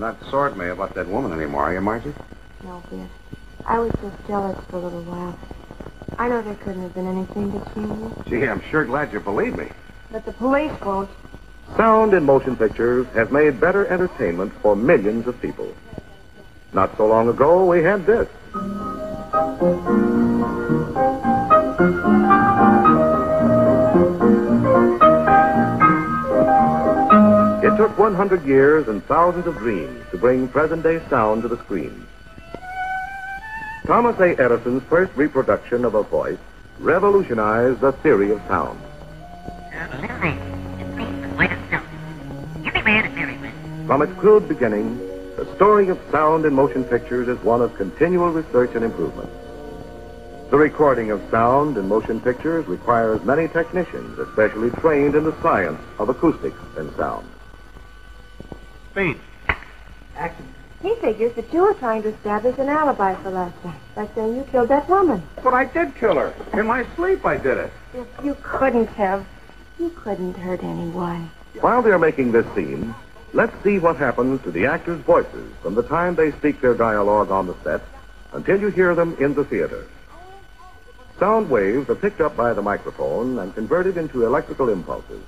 not sore at me about that woman anymore, are you, Margie? No, Biff. I was just jealous for a little while. I know there couldn't have been anything between you. Gee, I'm sure glad you believe me. But the police won't. Sound in motion pictures has made better entertainment for millions of people. Not so long ago, we had this. It took 100 years and thousands of dreams to bring present-day sound to the screen. Thomas A. Edison's first reproduction of a voice revolutionized the theory of sound. From its crude beginning, the story of sound in motion pictures is one of continual research and improvement. The recording of sound in motion pictures requires many technicians, especially trained in the science of acoustics and sound. Speed. Action. He figures that you were trying to establish an alibi for last night by saying you killed that woman. But I did kill her. In my sleep, I did it. If you couldn't have. You couldn't hurt anyone. While they're making this scene, let's see what happens to the actors' voices from the time they speak their dialogue on the set until you hear them in the theater. Sound waves are picked up by the microphone and converted into electrical impulses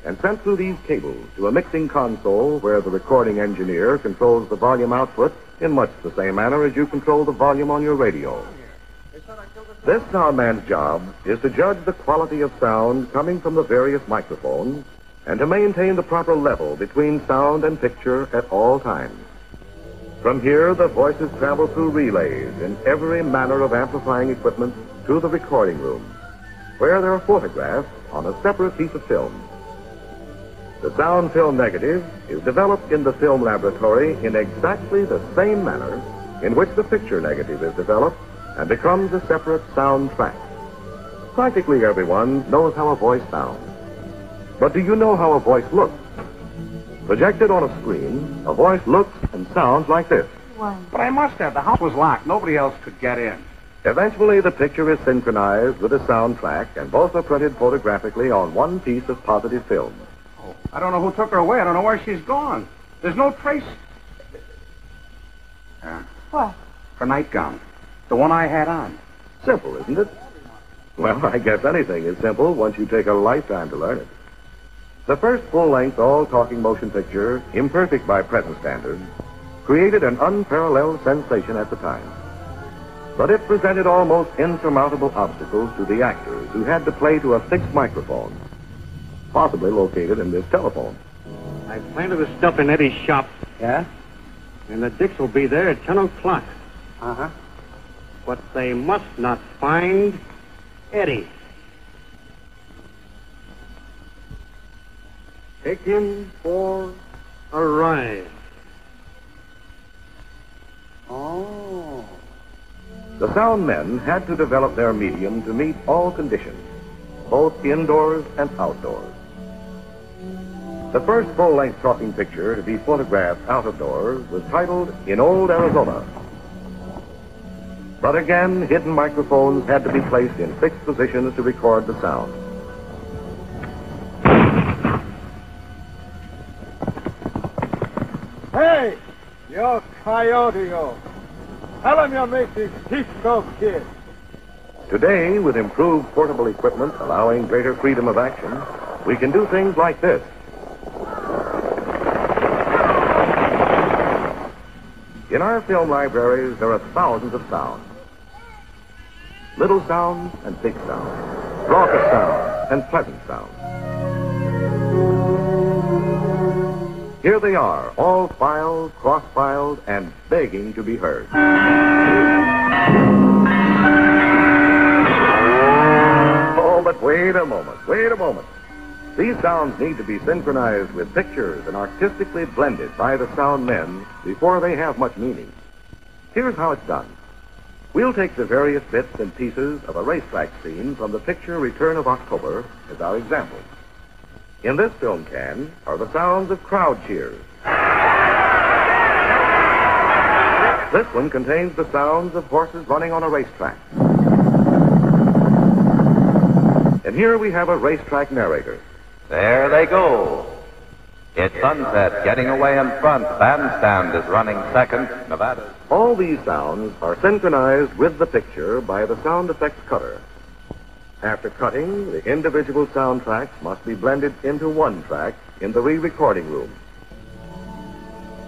and sent through these cables to a mixing console where the recording engineer controls the volume output in much the same manner as you control the volume on your radio. This soundman's job is to judge the quality of sound coming from the various microphones and to maintain the proper level between sound and picture at all times. From here, the voices travel through relays in every manner of amplifying equipment to the recording room, where there are photographs on a separate piece of film. The sound film negative is developed in the film laboratory in exactly the same manner in which the picture negative is developed and becomes a separate sound track. Practically everyone knows how a voice sounds. But do you know how a voice looks? Projected on a screen, a voice looks and sounds like this. Why? But I must have. The house was locked. Nobody else could get in. Eventually, the picture is synchronized with the sound track, and both are printed photographically on one piece of positive film. Oh, I don't know who took her away. I don't know where she's gone. There's no trace. What? Her nightgown. The one I had on. Simple, isn't it? Well, I guess anything is simple once you take a lifetime to learn it. The first full-length, all-talking motion picture, imperfect by present standards, created an unparalleled sensation at the time. But it presented almost insurmountable obstacles to the actors who had to play to a fixed microphone, possibly located in this telephone. I planted the stuff in Eddie's shop. Yeah? And the Dicks will be there at 10 o'clock. Uh-huh. But they must not find Eddie. Take him for a ride. Oh. The sound men had to develop their medium to meet all conditions, both indoors and outdoors. The first full-length talking picture to be photographed out of doors was titled In Old Arizona. But again, hidden microphones had to be placed in fixed positions to record the sound. Hey, you coyote, you. Tell him you'll make this Cisco kid. Today, with improved portable equipment allowing greater freedom of action, we can do things like this. In our film libraries, there are thousands of sounds. Little sounds and big sounds. Raucous sounds and pleasant sounds. Here they are, all filed, cross-filed, and begging to be heard. Oh, but wait a moment. These sounds need to be synchronized with pictures and artistically blended by the sound men before they have much meaning. Here's how it's done. We'll take the various bits and pieces of a racetrack scene from the picture Return of October as our example. In this film can are the sounds of crowd cheers. This one contains the sounds of horses running on a racetrack. And here we have a racetrack narrator. There they go. It's sunset, getting away in front. Bandstand is running second. Nevada. All these sounds are synchronized with the picture by the sound effects cutter. After cutting, the individual sound tracks must be blended into one track in the re-recording room.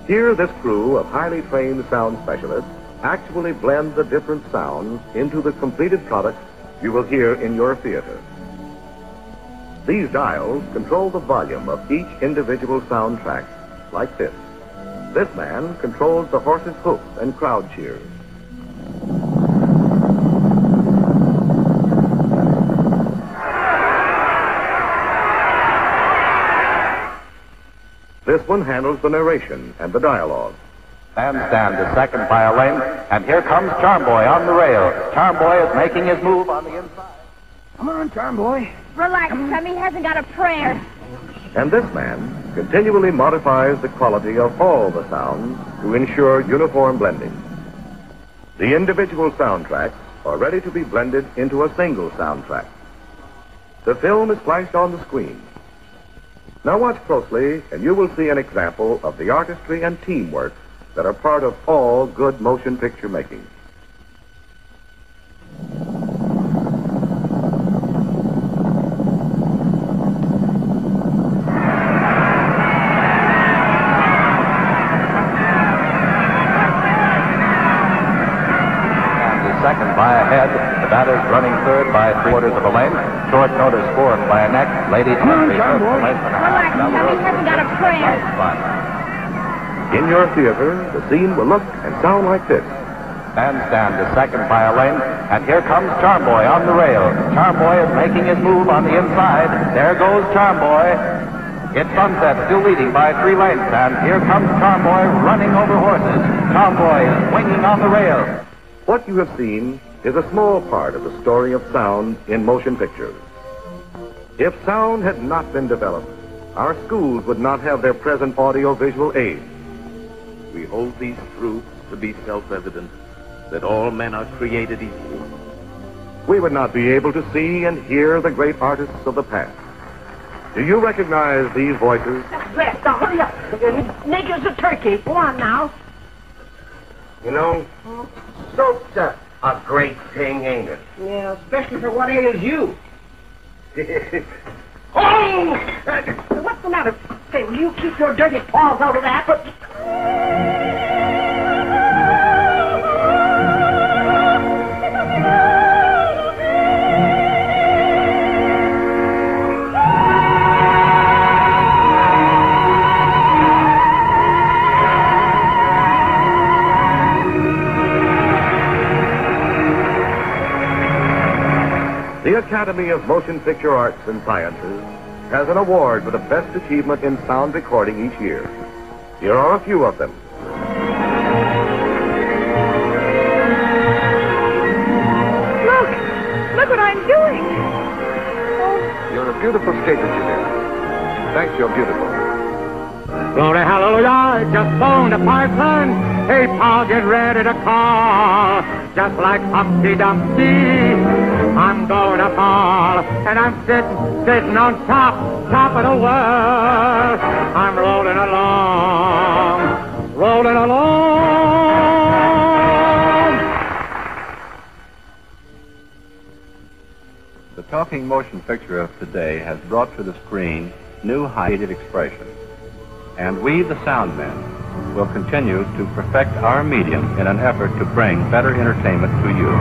Here, this crew of highly trained sound specialists actually blend the different sounds into the completed product you will hear in your theater. These dials control the volume of each individual sound track, like this. This man controls the horse's hoofs and crowd cheers. This one handles the narration and the dialogue. Bandstand is second by a lane, and here comes Charm Boy on the rail. Charm Boy is making his move on the inside. Come on, Charm Boy. Relax, Chum. He hasn't got a prayer. And this man continually modifies the quality of all the sounds to ensure uniform blending. The individual soundtracks are ready to be blended into a single soundtrack. The film is flashed on the screen. Now watch closely, and you will see an example of the artistry and teamwork that are part of all good motion picture making. Second by a head. Nevada's running third by 3/4 of a lane. Short Notice fourth by a neck. Lady Country Charm fifth. Boy. Relax, Chum. He hasn't got a prayer. In your theater, the scene will look and sound like this. Bandstand is second by a lane, and here comes Charm Boy on the rail. Charm Boy is making his move on the inside. There goes Charm Boy. It's Sunset, still leading by 3 lengths, and here comes Charm Boy running over horses. Charm Boy is swinging on the rail. What you have seen is a small part of the story of sound in motion pictures. If sound had not been developed, our schools would not have their present audio-visual aids. We hold these truths to be self-evident, that all men are created equal. We would not be able to see and hear the great artists of the past. Do you recognize these voices? Blast, now hurry up. Make us a turkey. Go on now. You know, soap's a great thing, ain't it? Yeah, especially for what ails you. Oh! What's the matter? Say, will you keep your dirty paws out of that? The Academy of Motion Picture Arts and Sciences has an award for the best achievement in sound recording each year. Here are a few of them. Look what I'm doing. You're a beautiful skater, Julia. Thanks, you're beautiful. Glory, hallelujah, just phoned a parson. Hey, Paul, get ready to call. Just like Humpty Dumpty, I'm going to fall. And I'm sitting on top of the world. I'm rolling along. The talking motion picture of today has brought to the screen new heightened expression. And we, the Soundmen, will continue to perfect our medium in an effort to bring better entertainment to you.